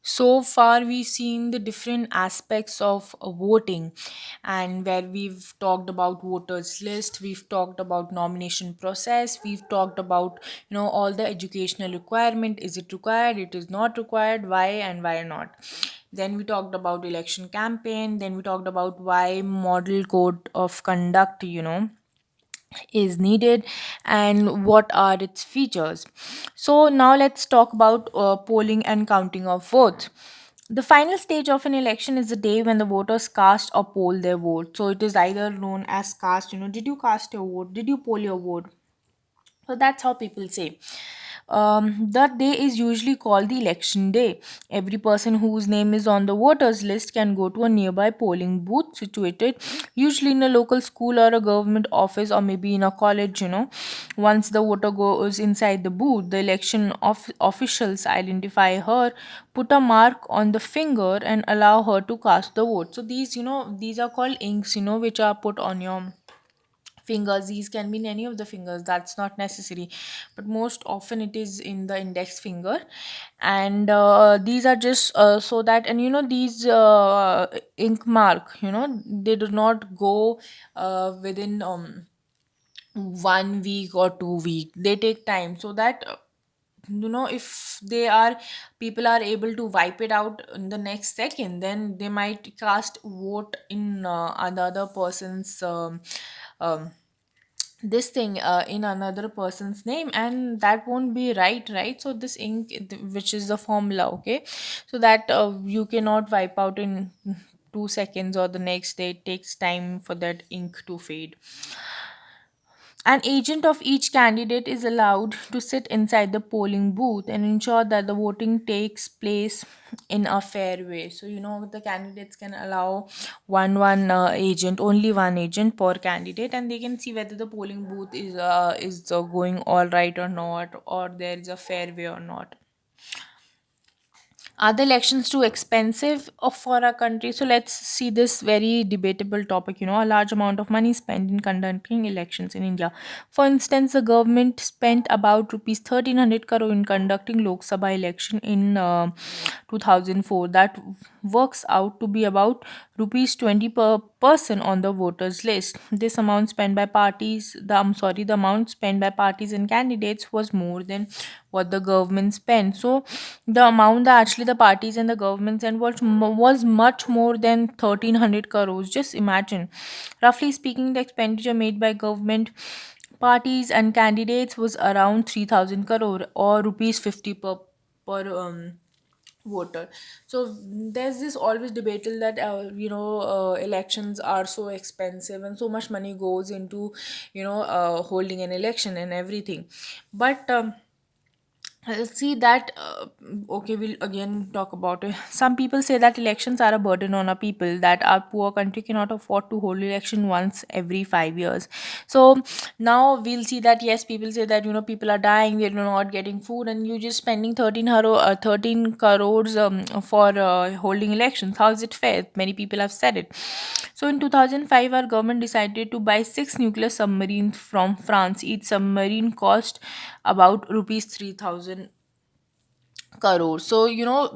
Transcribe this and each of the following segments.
So far, we've seen the different aspects of voting, and where we've talked about voters list, we've talked about nomination process, we've talked about all the educational requirement. Is it required? It is not required. Why and why not? Then we talked about election campaign. Then we talked about why model code of conduct is needed and what are its features. So, now let's talk about polling and counting of votes. The final stage of an election is the day when the voters cast or poll their vote. So, it is either known as cast, did you cast your vote? Did you poll your vote? So that's how people say. That day is usually called the election day. Every person whose name is on the voters list can go to a nearby polling booth situated usually in a local school or a government office or maybe in a college. Once the voter goes inside the booth, the election officials identify her, put a mark on the finger, and allow her to cast the vote. So these are called inks, which are put on your fingers. These can be in any of the fingers, that's not necessary, but most often it is in the index finger. And these are just so that, and these ink mark, they do not go within 1 week or 2 week. They take time, so that if they are people are able to wipe it out in the next second, then they might cast vote in another person's um, this thing in another person's name, and that won't be right. So this ink, which is the formula, okay, so that you cannot wipe out in 2 seconds or the next day. It takes time for that ink to fade. An agent of each candidate is allowed to sit inside the polling booth and ensure that the voting takes place in a fair way. So the candidates can allow only one agent per candidate, and they can see whether the polling booth is going all right or not, or there is a fair way or not. Are the elections too expensive for our country? So let's see this very debatable topic. A large amount of money spent in conducting elections in India. For instance, the government spent about rupees 1300 crore in conducting Lok Sabha election in 2004. That works out to be about rupees 20 per person on the voters list. This amount spent by parties, the amount spent by parties and candidates was more than what the government spent. So the amount that actually the parties and the government spent was much more than 1300 crores. Just imagine. Roughly speaking, the expenditure made by government, parties and candidates was around 3000 crore or rupees 50 per voter. So there's this always debated that elections are so expensive and so much money goes into holding an election and everything. But see that okay, we'll again talk about it. Some people say that elections are a burden on our people, that our poor country cannot afford to hold election once every 5 years. So now we'll see that yes, people say that people are dying, we're not getting food, and you're just spending 13 crores for holding elections. How is it fair? Many people have said it. So in 2005, our government decided to buy six nuclear submarines from France. Each submarine cost about rupees 3000 crore. So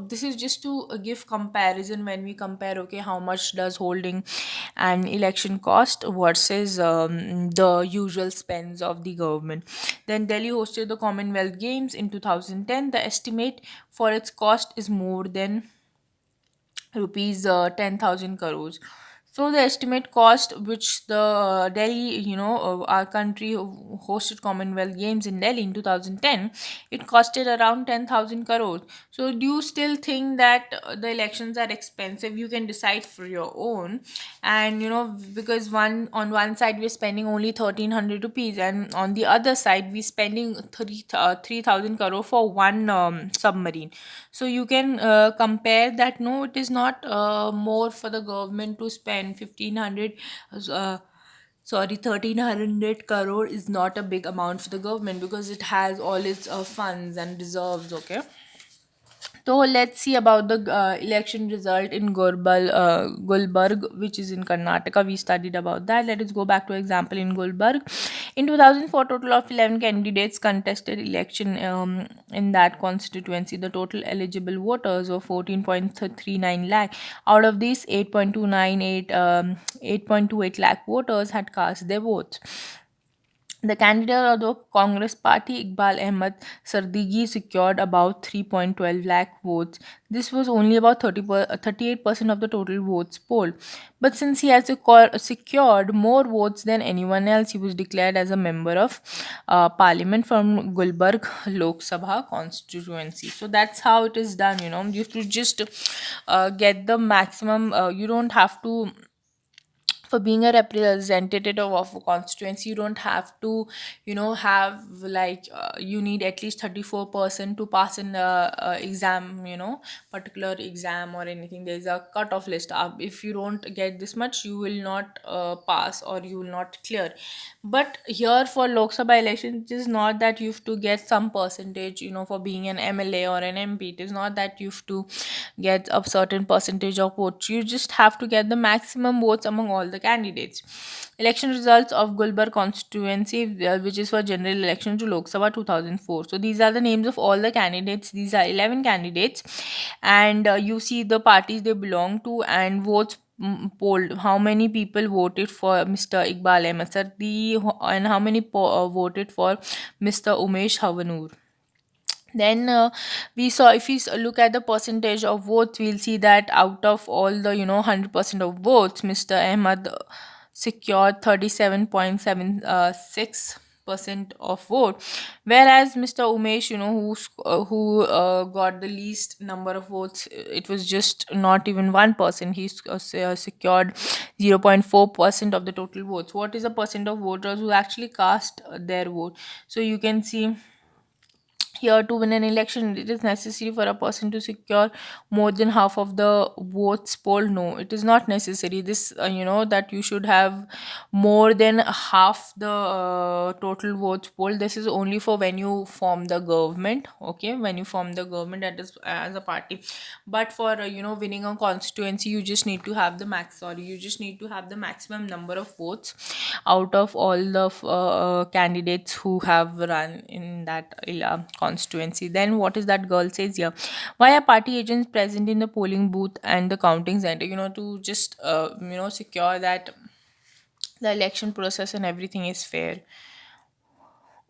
this is just to give comparison. When we compare, okay, how much does holding an election cost versus the usual spends of the government. Then Delhi hosted the Commonwealth Games in 2010. The estimate for its cost is more than rupees 10,000 crores. So the estimate cost which the Delhi, our country hosted Commonwealth Games in Delhi in 2010, it costed around 10,000 crores. So do you still think that the elections are expensive? You can decide for your own. And because one side we're spending only 1300 rupees, and on the other side we're spending 3000 crore for one submarine. So you can compare that. No, it is not more for the government to spend 1500 uh, sorry 1300 crore is not a big amount for the government because it has all its funds and reserves, okay. So let's see about the election result in Gulbarg, which is in Karnataka. We studied about that. Let us go back to example in Gulbarg. In 2004, total of 11 candidates contested election in that constituency. The total eligible voters were 14.39 lakh. Out of these, 8.28 lakh voters had cast their votes. The candidate of the Congress party, Iqbal Ahmed Sardigi, secured about 3.12 lakh votes. This was only about 38% of the total votes polled. But since he has secured more votes than anyone else, he was declared as a member of parliament from Gulbarg Lok Sabha constituency. So that's how it is done. You have to just get the maximum. You don't have to, for being a representative of a constituency, you don't have to have like you need at least 34% to pass in the exam, particular exam or anything. There's a cutoff list. If you don't get this much, you will not pass, or you will not clear. But here for Lok Sabha election, it is not that you have to get some percentage, for being an MLA or an MP. It is not that you have to get a certain percentage of votes. You just have to get the maximum votes among all the candidates. Election results of Gulbarg constituency, which is for general election to Lok Sabha 2004. So these are the names of all the candidates. These are 11 candidates, and you see the parties they belong to and votes polled. How many people voted for Mr. Iqbal Ahmed Sardi, and how many voted for Mr. Umesh Havanur. Then we saw, if we look at the percentage of votes, we'll see that out of all the 100% of votes, Mr. Ahmad secured 37.76% of vote, whereas Mr. Umesh, who got the least number of votes, it was just not even 1%. He secured 0.4% of the total votes. What is the percent of voters who actually cast their vote? So you can see here, to win an election, it is necessary for a person to secure more than half of the votes polled. No, it is not necessary. This, that you should have more than half the total votes polled. This is only for when you form the government. Okay, when you form the government, that is as a party. But for winning a constituency, you just need to have the you just need to have the maximum number of votes out of all the candidates who have run in that constituency. Then what is that girl says here? Why are party agents present in the polling booth and the counting center? To just secure that the election process and everything is fair.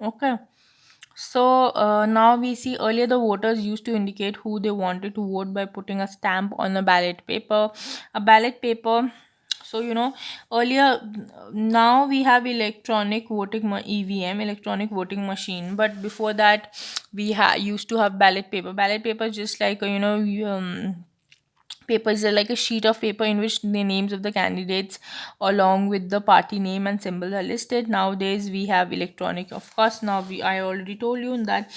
Okay. So now we see, earlier the voters used to indicate who they wanted to vote by putting a stamp on a ballot paper. A ballot paper. So earlier, now we have electronic voting EVM, electronic voting machine. But before that, we used to have ballot paper. Ballot paper is just like papers are like a sheet of paper in which the names of the candidates along with the party name and symbol are listed. Nowadays we have electronic, of course. I already told you that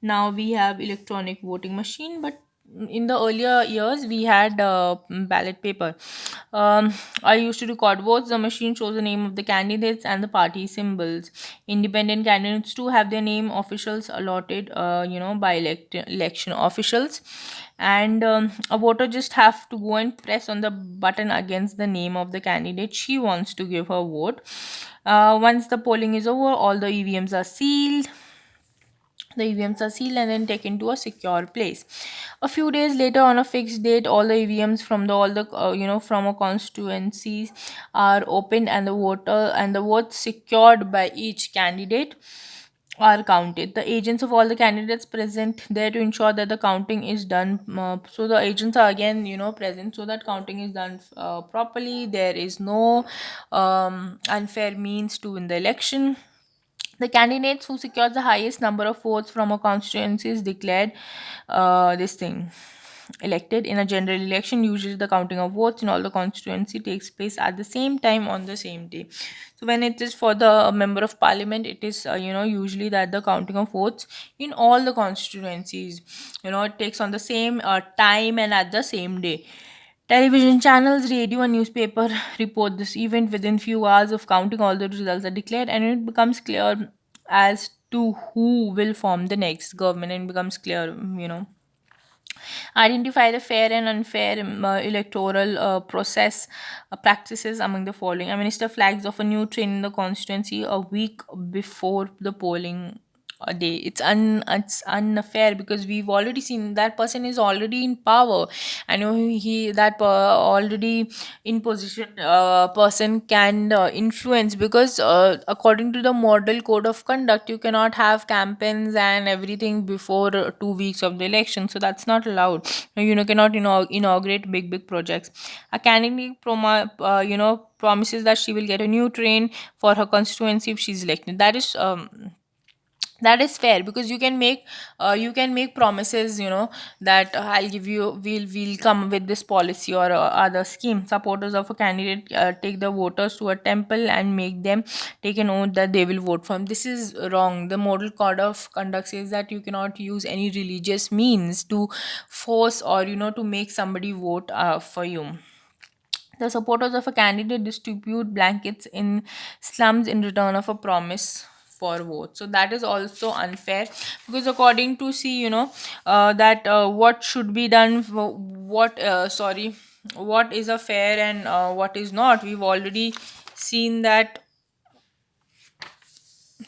now we have electronic voting machine, but in the earlier years we had ballot paper. I used to record votes. The machine shows the name of the candidates and the party symbols. Independent candidates too have their name officials allotted by election officials, and a voter just have to go and press on the button against the name of the candidate she wants to give her vote. Once the polling is over, all the EVMs are sealed. The EVMs are sealed and then taken to a secure place. A few days later, on a fixed date, all the EVMs from from a constituencies are opened, and the votes secured by each candidate are counted. The agents of all the candidates present there to ensure that the counting is done. So the agents are again, present so that counting is done properly. There is no unfair means to win the election. The candidates who secures the highest number of votes from a constituency is declared this thing elected. In a general election, usually the counting of votes in all the constituency takes place at the same time on the same day. So when it is for the member of parliament, it is usually that the counting of votes in all the constituencies, it takes on the same time and at the same day. Television channels, radio, and newspaper report this event. Within few hours of counting, all the results are declared, and it becomes clear as to who will form the next government, and becomes clear. Identify the fair and unfair electoral process practices among the following. A minister flags off a new train in the constituency a week before the polling a day. It's unfair because we've already seen that person is already in power, and he that already in position person can influence, because according to the model code of conduct you cannot have campaigns and everything before 2 weeks of the election, so that's not allowed. Cannot inaugurate big projects. A candidate promises that she will get a new train for her constituency if she's elected. That is fair, because you can make promises, that I'll give you, we'll come with this policy or other scheme. Supporters of a candidate take the voters to a temple and make them take an oath that they will vote for him. This is wrong. The model code of conduct says that you cannot use any religious means to force or to make somebody vote for you. The supporters of a candidate distribute blankets in slums in return of a promise for vote. So that is also unfair, because according to see, that what should be done, what is a fair and what is not. We've already seen that.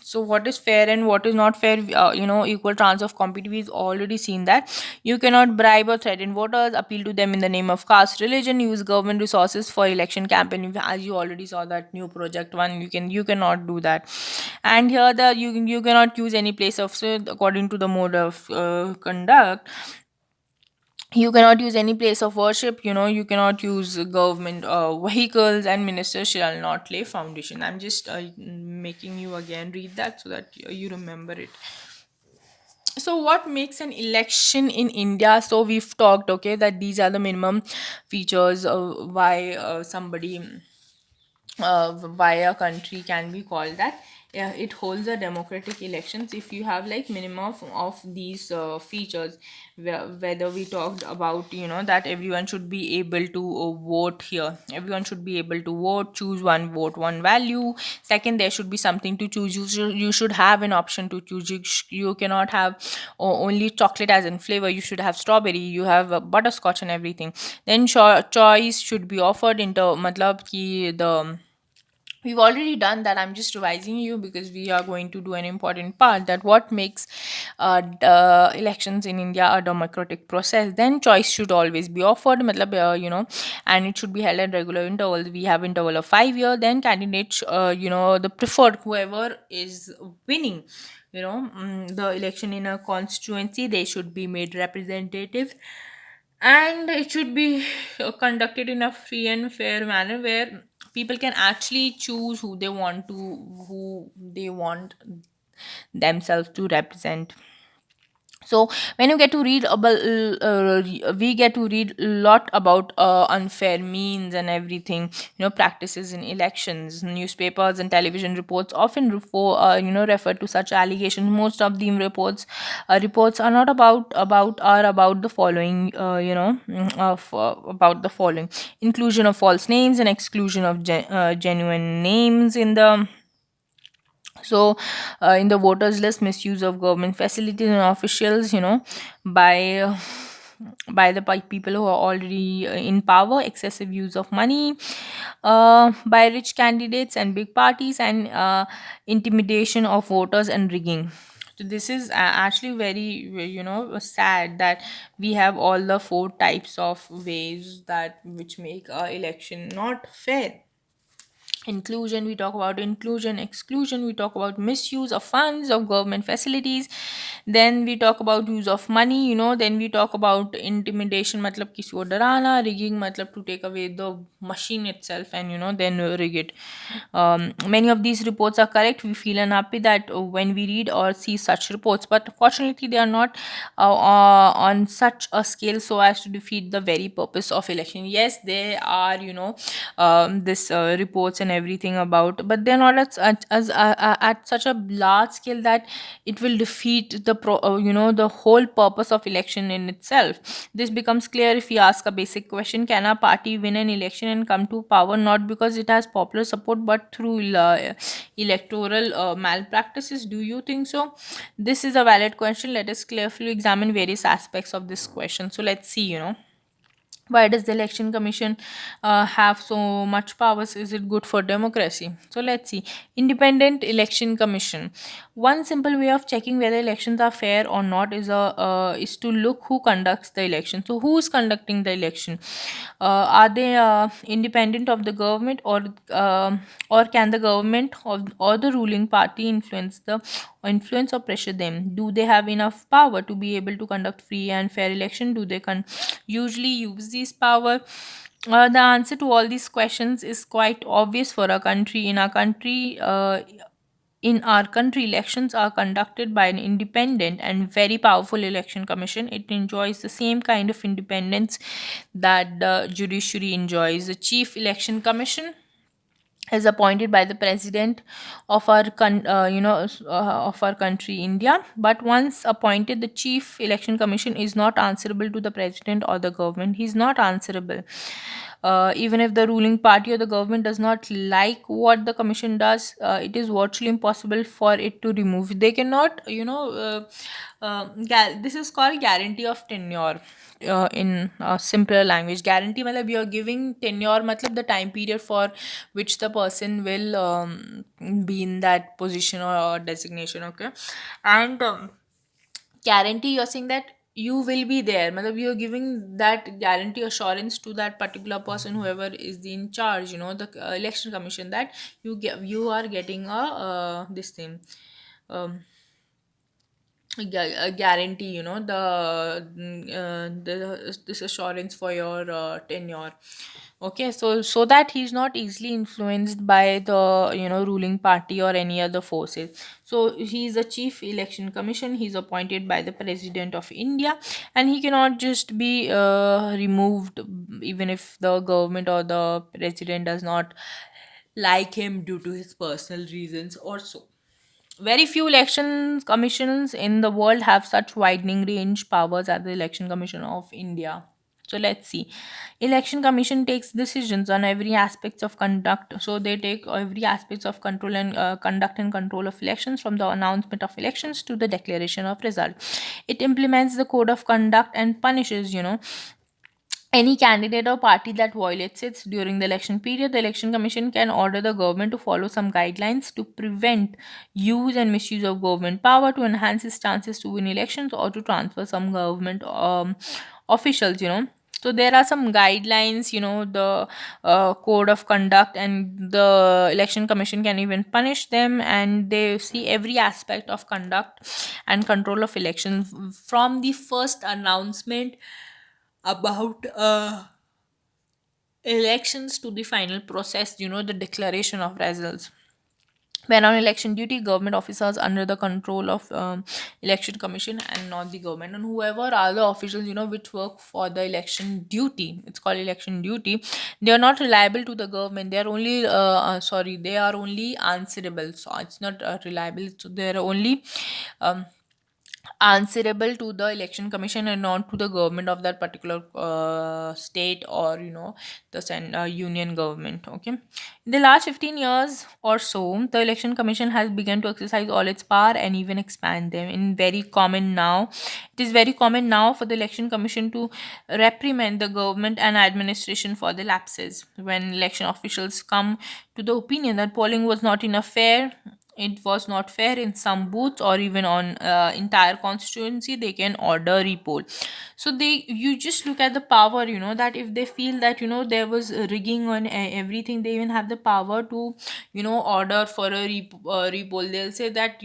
So what is fair and what is not fair, equal chance of competing, we've already seen that. You cannot bribe or threaten voters, appeal to them in the name of caste, religion, use government resources for election campaign. As you already saw that new project one, you cannot do that. And here you cannot use any place of, so according to the mode of conduct, you cannot use any place of worship, you cannot use government vehicles, and ministers shall not lay foundation. I'm just making you again read that so that you remember it. So what makes an election in India? So we've talked, okay, that these are the minimum features of why why a country can be called that. It holds a democratic elections if you have like minimum of these features. Whether we talked about, that everyone should be able to vote here, everyone should be able to vote, choose one vote one value. Second, there should be something to choose. You should have an option to choose. You cannot have only chocolate as in flavor. You should have strawberry, you have butterscotch and everything. Then choice should be offered into matlab ki the. We've already done that. I'm just revising you because we are going to do an important part, that what makes the elections in India a democratic process. Then choice should always be offered, matlab, and it should be held at regular intervals. We have interval of 5 year. Then candidates, the preferred, whoever is winning, the election in a constituency, they should be made representative, and it should be conducted in a free and fair manner, where people can actually choose who they want themselves to represent. So when you get to read about we get to read a lot about unfair means and everything, practices in elections. Newspapers and television reports often refer to such allegations. Most of the reports are not about the following, about the following: inclusion of false names and exclusion of genuine names in the. So in the voters list, misuse of government facilities and officials, by people who are already in power, excessive use of money by rich candidates and big parties, and intimidation of voters and rigging. So this is actually very, sad that we have all the four types of ways that which make a election not fair. Inclusion, we talk about inclusion. Exclusion, we talk about misuse of funds of government facilities. Then we talk about use of money, then we talk about intimidation, matlab kisi ko darana. Rigging, matlab to take away the machine itself and then rig it. Many of these reports are correct. We feel unhappy that when we read or see such reports, but fortunately they are not on such a scale so as to defeat the very purpose of election. Yes, there are, this reports and everything about, but they're not at such a large scale that it will defeat the whole purpose of election in itself. This becomes clear if we ask a basic question: can a party win an election and come to power not because it has popular support but through electoral malpractices? Do you think so? This is a valid question. Let us carefully examine various aspects of this question. So let's see, why does the election commission have so much powers? Is it good for democracy? So let's see. Independent election commission. One simple way of checking whether elections are fair or not is to look who conducts the election. So who is conducting the election? Are they independent of the government, or can the government or the ruling party influence or pressure them? Do they have enough power to be able to conduct free and fair election? Do they usually use this power? The answer to all these questions is quite obvious for our country. In our country, elections are conducted by an independent and very powerful election commission. It enjoys the same kind of independence that the judiciary enjoys. The chief election commission is appointed by the president of of our country India. But once appointed, the chief election commission is not answerable to the president or the government. He's not answerable. Even if the ruling party or the government does not like what the commission does, it is virtually impossible for it to remove. They cannot, this is called guarantee of tenure. In a simpler language, guarantee matlab you're giving tenure, matlab the time period for which the person will be in that position or designation. Okay. And guarantee, you're saying that you will be there, matlab you're giving that guarantee assurance to that particular person, whoever is in charge, the election commission, that you are getting a this thing, um, a guarantee, this assurance for your tenure. Okay, so that he's not easily influenced by the ruling party or any other forces. So he's a chief election commission. He's appointed by the president of India, and he cannot just be removed even if the government or the president does not like him due to his personal reasons or so. Very few election commissions in the world have such widening range powers as the Election Commission of India. So let's see. Election Commission takes decisions on every aspects of conduct. So they take every aspects of control and conduct and control of elections, from the announcement of elections to the declaration of result. It implements the code of conduct and punishes, any candidate or party that violates it during the election period. The election commission can order the government to follow some guidelines to prevent use and misuse of government power, to enhance its chances to win elections, or to transfer some government officials. So there are some guidelines, the code of conduct, and the election commission can even punish them, and they see every aspect of conduct and control of elections from the first announcement about elections to the final process, the declaration of results. When on election duty, government officers under the control of election commission and not the government, and whoever are the officials, which work for the election duty, it's called election duty. They are not reliable to the government. They are only sorry, they are only answerable. So it's not reliable. So they are only um, answerable to the election commission and not to the government of that particular state, or the union government. Okay. In the last 15 years or so, the election commission has begun to exercise all its power and even expand them. It is very common now for the election commission to reprimand the government and administration for the lapses. When election officials come to the opinion that polling was not enough fair, it was not fair in some booths, or even on entire constituency, they can order repoll. So you just look at the power, that if they feel that there was rigging on everything, they even have the power to order for a repoll. They'll say that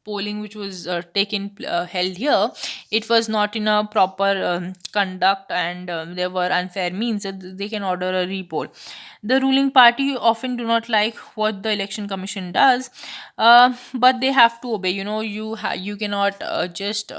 polling which was held here, it was not in a proper conduct, and there were unfair means, that they can order a repoll. The ruling party often do not like what the election commission does, but they have to obey. You cannot just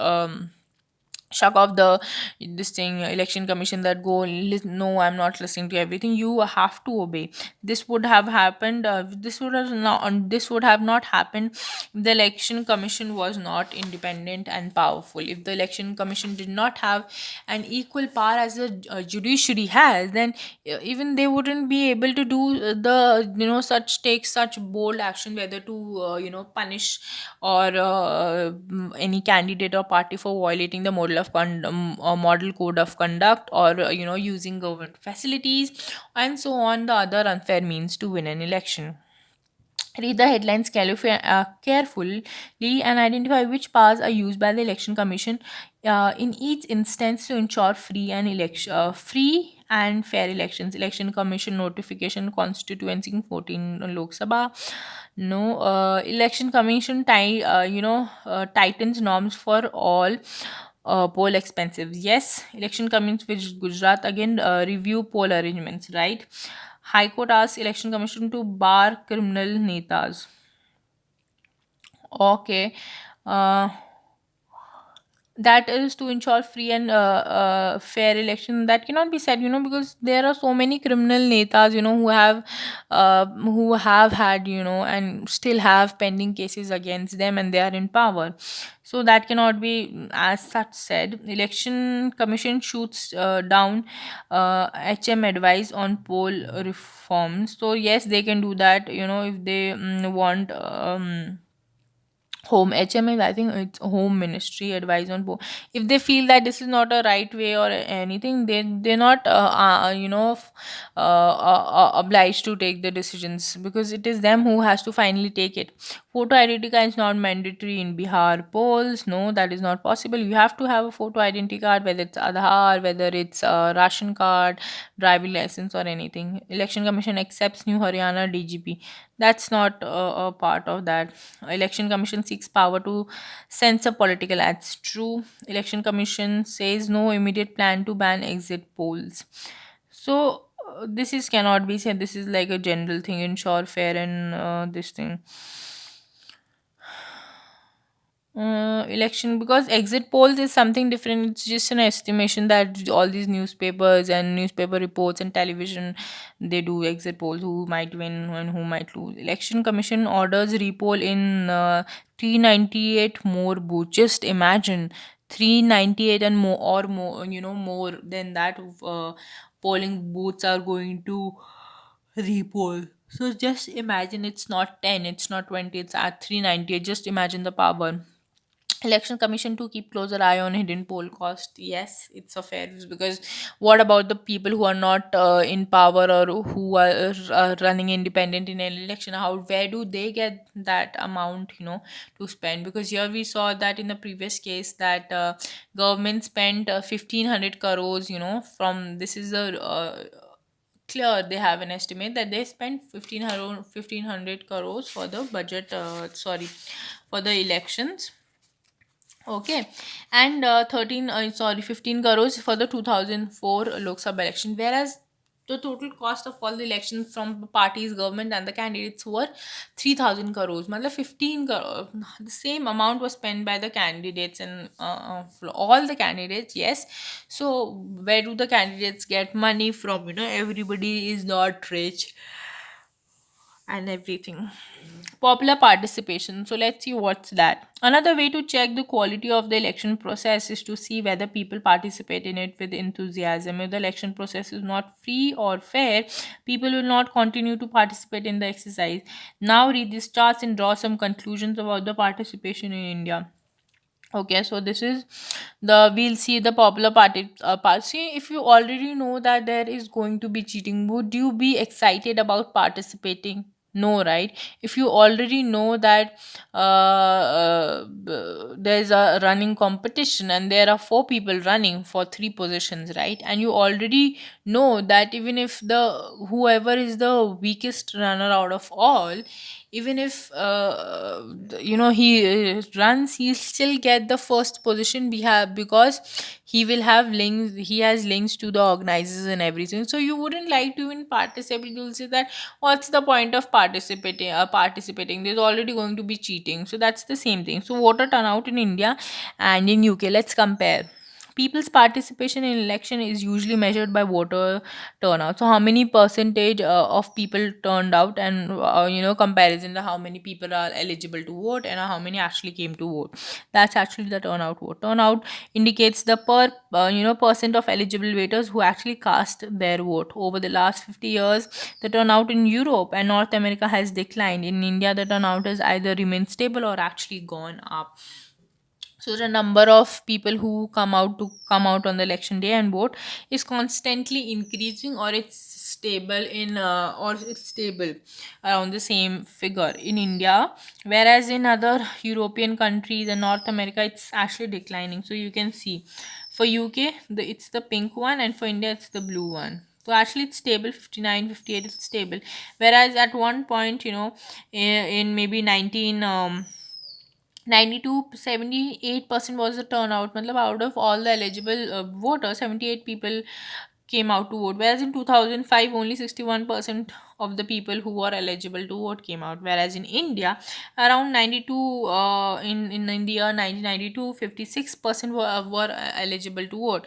shrug off the this thing election commission that go no, I'm not listening to everything, you have to obey. This would have happened, this would have not happened if the election commission was not independent and powerful. If the election commission did not have an equal power as the judiciary has, then even they wouldn't be able to do the such take such bold action, whether to punish or any candidate or party for violating the model code of conduct, or using government facilities and so on, the other unfair means to win an election. Read the headlines carefully and identify which powers are used by the election commission in each instance to ensure free and fair elections. Election commission notification constituency 14 Lok Sabha. No, election commission tightens norms for all poll expenses. Yes, election commissions which Gujarat again review poll arrangements, right? High Court asks Election Commission to bar criminal netas. Okay. Uh, that is to ensure free and fair election. That cannot be said, because there are so many criminal netas, who have had, and still have pending cases against them, and they are in power. So that cannot be as such said. Election Commission shoots down HM advice on poll reforms. So yes, they can do that, if they want. Home HMA, I think it's home ministry advice on if they feel that this is not a right way or anything, they're not obliged to take the decisions, because it is them who has to finally take it. Photo identity card is not mandatory in Bihar polls. No, that is not possible. You have to have a photo identity card, whether it's Aadhaar, whether it's a ration card, driving license, or anything. Election Commission accepts new Haryana DGP. That's not a part of that. Election Commission seeks power to censor political ads. True. Election Commission says no immediate plan to ban exit polls. So this is cannot be said. This is like a general thing. Ensure fair and this thing. Election, because exit polls is something different. It's just an estimation that all these newspapers and newspaper reports and television, they do exit polls, who might win and who might lose. Election Commission orders repoll in 398 more booths. Just imagine 398 and more, or more, more than that, polling booths are going to repoll. So just imagine, it's not 10, it's not 20, it's at 398. Just imagine the power. Election Commission to keep closer eye on hidden poll cost. Yes, it's a fair use, because what about the people who are not in power, or who are running independent in an election? How, where do they get that amount, to spend? Because here we saw that in the previous case that government spent 1500 crores, from this is a clear, they have an estimate that they spent 1500 crores for the budget, sorry, for the elections. Okay, and 15 crores for the 2004 Lok Sabha election, whereas the total cost of all the elections from the parties, government, and the candidates were 3000 crores. Matlab 15 crore, the same amount was spent by the candidates, and for all the candidates, yes. So, where do the candidates get money from? Everybody is not rich and everything. Popular participation. So let's see what's that. Another way to check the quality of the election process is to see whether people participate in it with enthusiasm. If the election process is not free or fair, people will not continue to participate in the exercise. Now read these charts and draw some conclusions about the participation in India. Okay, so this is the, we'll see the popular party part. See, if you already know that there is going to be cheating, would you be excited about participating? No, right? If you already know that there's a running competition and there are four people running for three positions, right? And you already know that even if the whoever is the weakest runner out of all, even if he runs, he'll still get the first position, we have, because he has links to the organizers and everything. So you wouldn't like to even participate. You'll say that what's the point of participating, there's already going to be cheating. So that's the same thing. So voter turnout in India and in UK, let's compare. People's participation in election is usually measured by voter turnout. So how many percentage of people turned out, and comparison to how many people are eligible to vote and how many actually came to vote. That's actually the turnout vote. Turnout indicates the percent of eligible voters who actually cast their vote. Over the last 50 years, the turnout in Europe and North America has declined. In India, the turnout has either remained stable or actually gone up. So the number of people who come out on the election day and vote is constantly increasing, or it's stable around the same figure in India, whereas in other European countries and North America it's actually declining. So you can see for UK it's the pink one, and for India it's the blue one. So actually it's stable, 59, 58. It's stable, whereas at one point, in maybe 92 78% was the turnout. Matlab, out of all the eligible voters, 78 people came out to vote, whereas in 2005 only 61% of the people who were eligible to vote came out, whereas in India around 92 in the year 1992 56% were eligible to vote.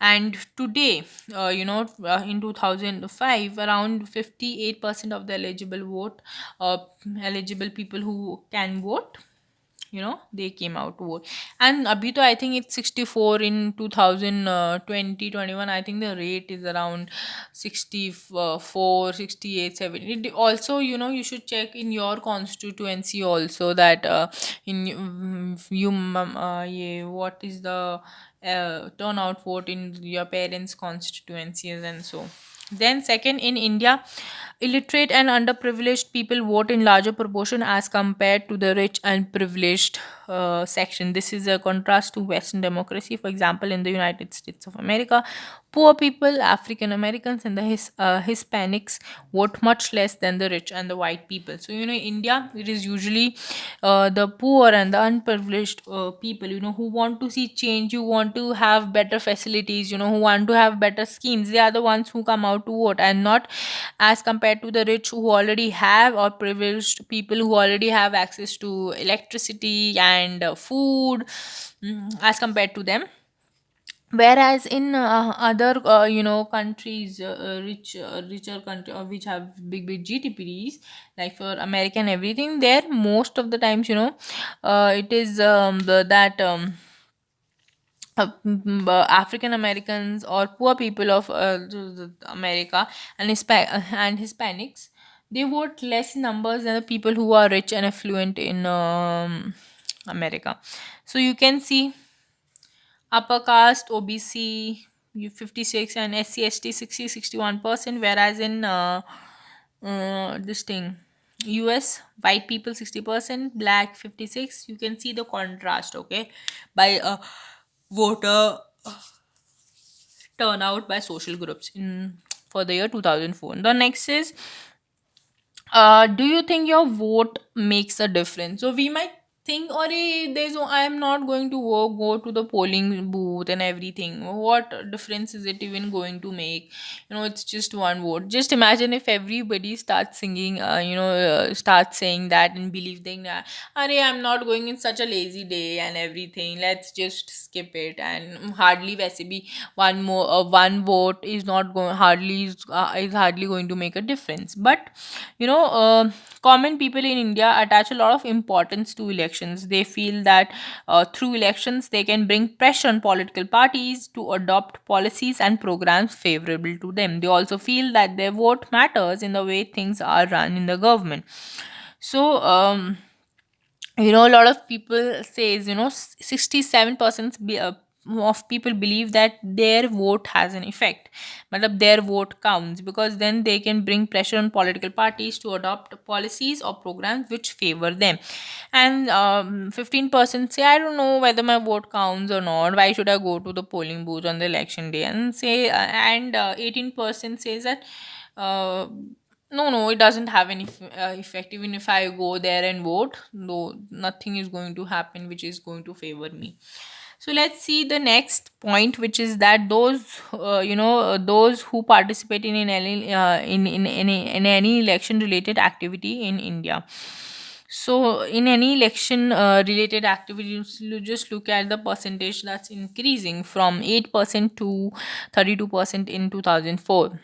And today, in 2005, around 58% of the uh, eligible people who can vote, they came out to vote. And abhi to I think it's 64 in 2020 21. I think the rate is around 64, 68, 70. Also, you should check in your constituency also, that in what is the turnout vote in your parents constituencies, and so. Then second, in India, illiterate and underprivileged people vote in larger proportion as compared to the rich and privileged section. This is a contrast to Western democracy. For example, in the United States of America, poor people, African Americans, and the Hispanics vote much less than the rich and the white people. So, India, it is usually the poor and the unprivileged people, who want to see change, who want to have better facilities, who want to have better schemes. They are the ones who come out to vote, and not as compared to the rich who already have, or privileged people who already have access to electricity and food, as compared to them. Whereas in other countries, richer country, which have big GDPs, like for America and everything, there most of the times, it is that African Americans or poor people of America and Hispanics, they vote less in numbers than the people who are rich and affluent in America. So you can see upper caste, OBC, 56, and SC/ST 61%, whereas in this thing, US, white people 60%, black 56. You can see the contrast, okay, by voter turnout by social groups in for the year 2004. The next is, do you think your vote makes a difference? So we might think, or I am not going to go to the polling booth and everything. What difference is it even going to make? It's just one vote. Just imagine if everybody starts singing, starts saying that and believing that, Arey, I'm not going in such a lazy day and everything. Let's just skip it. And hardly वैसे भी one vote is not going is hardly going to make a difference. But common people in India attach a lot of importance to elections. They feel that through elections they can bring pressure on political parties to adopt policies and programs favorable to them. They also feel that their vote matters in the way things are run in the government. So a lot of people says, 67% of people believe that their vote has an effect. Matlab their vote counts, because then they can bring pressure on political parties to adopt policies or programs which favor them. And 15% say, I don't know whether my vote counts or not, why should I go to the polling booth on the election day, and say and 18% says that uh, no, it doesn't have any effect. Even if I go there and vote, no, nothing is going to happen which is going to favor me. So let's see the next point, which is that those who participate in any election related activity in India. So, in any election related activities, you just look at the percentage that's increasing from 8% to 32% in 2004.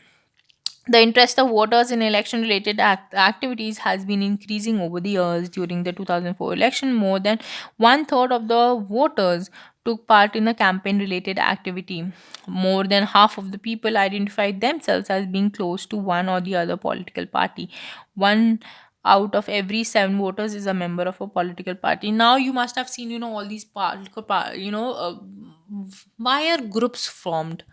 The interest of voters in election related activities has been increasing over the years. During the 2004 election, more than one third of the voters took part in a campaign related activity. More than half of the people identified themselves as being close to one or the other political party. One out of every seven voters is a member of a political party. Now you must have seen, all these why are groups formed?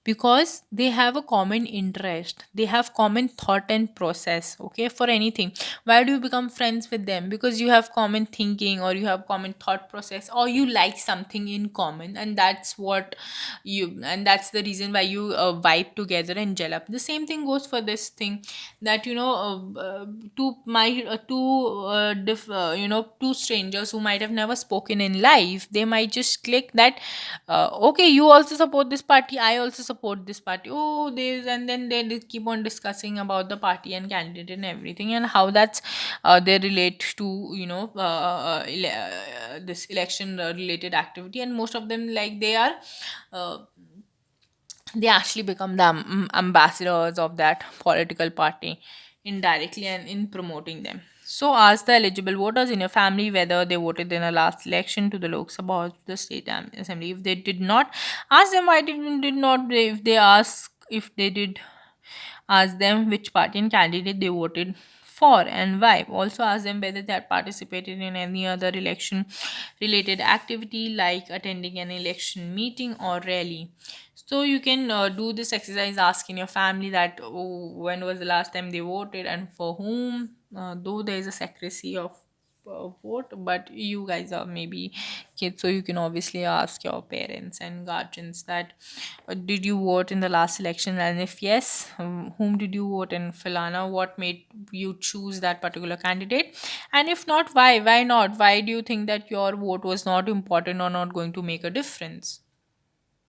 Because they have a common interest, they have common thought and process, okay, for anything. Why do you become friends with them? Because you have common thinking, or you have common thought process, or you like something in common, and that's the reason why you vibe together and gel up. The same thing goes for this thing, that two strangers who might have never spoken in life, they might just click that, okay, you also support this party, I also support this party. Oh, this, and then they keep on discussing about the party and candidate and everything, and how that's they relate to this election related activity. And most of them, like, uh, they actually become the ambassadors of that political party indirectly and in promoting them. So ask the eligible voters in your family whether they voted in the last election to the Lok Sabha or the state assembly. If they did not, ask them why did not. If they ask if they did, ask them which party and candidate they voted for and why. Also ask them whether they had participated in any other election related activity, like attending an election meeting or rally. So you can do this exercise, ask in your family that, oh, when was the last time they voted and for whom. Though there is a secrecy of vote, but you guys are maybe kids, so you can obviously ask your parents and guardians that, did you vote in the last election, and if yes, whom did you vote in? Filana, what made you choose that particular candidate? And if not, why not? Why do you think that your vote was not important or not going to make a difference?